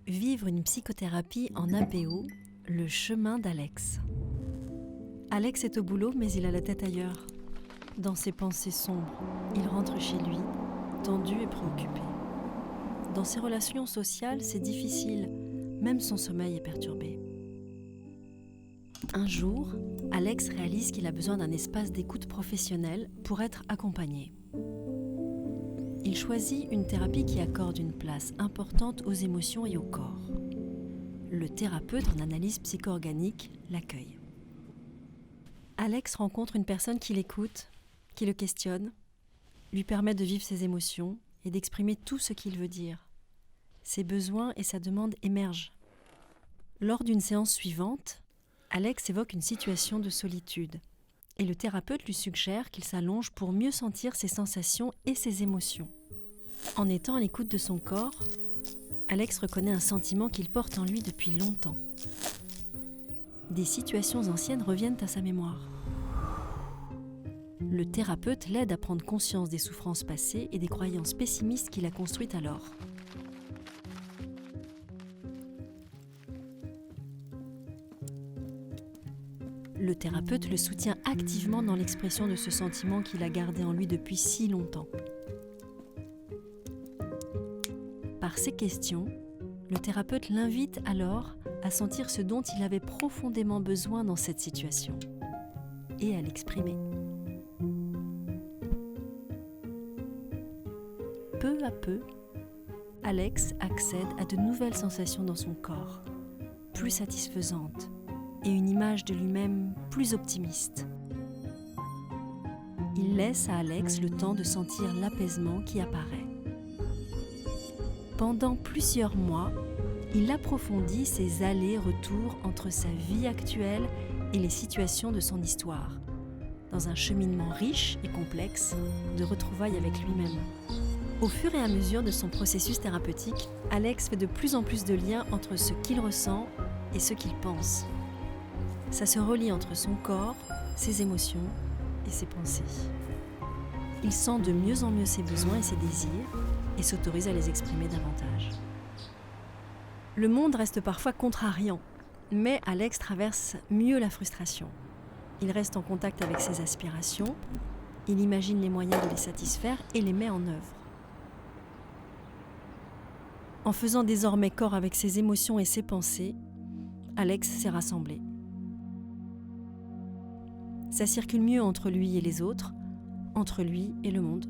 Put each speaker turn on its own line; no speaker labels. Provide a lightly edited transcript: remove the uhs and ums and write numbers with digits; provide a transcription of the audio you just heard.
Vivre une psychothérapie en APO, le chemin d'Alex. Alex est au boulot, mais il a la tête ailleurs. Dans ses pensées sombres, il rentre chez lui, tendu et préoccupé. Dans ses relations sociales, c'est difficile, même son sommeil est perturbé. Un jour, Alex réalise qu'il a besoin d'un espace d'écoute professionnel pour être accompagné. Il choisit une thérapie qui accorde une place importante aux émotions et au corps. Le thérapeute en analyse psycho-organique l'accueille. Alex rencontre une personne qui l'écoute, qui le questionne, lui permet de vivre ses émotions et d'exprimer tout ce qu'il veut dire. Ses besoins et sa demande émergent. Lors d'une séance suivante, Alex évoque une situation de solitude et le thérapeute lui suggère qu'il s'allonge pour mieux sentir ses sensations et ses émotions. En étant à l'écoute de son corps, Alex reconnaît un sentiment qu'il porte en lui depuis longtemps. Des situations anciennes reviennent à sa mémoire. Le thérapeute l'aide à prendre conscience des souffrances passées et des croyances pessimistes qu'il a construites alors. Le thérapeute le soutient activement dans l'expression de ce sentiment qu'il a gardé en lui depuis si longtemps. Par ces questions, le thérapeute l'invite alors à sentir ce dont il avait profondément besoin dans cette situation et à l'exprimer. Peu à peu, Alex accède à de nouvelles sensations dans son corps, plus satisfaisantes, et une image de lui-même plus optimiste. Il laisse à Alex le temps de sentir l'apaisement qui apparaît. Pendant plusieurs mois, il approfondit ses allers-retours entre sa vie actuelle et les situations de son histoire, dans un cheminement riche et complexe de retrouvailles avec lui-même. Au fur et à mesure de son processus thérapeutique, Alex fait de plus en plus de liens entre ce qu'il ressent et ce qu'il pense. Ça se relie entre son corps, ses émotions et ses pensées. Il sent de mieux en mieux ses besoins et ses désirs et s'autorise à les exprimer davantage. Le monde reste parfois contrariant, mais Alex traverse mieux la frustration. Il reste en contact avec ses aspirations, il imagine les moyens de les satisfaire et les met en œuvre. En faisant désormais corps avec ses émotions et ses pensées, Alex s'est rassemblé. Ça circule mieux entre lui et les autres, entre lui et le monde.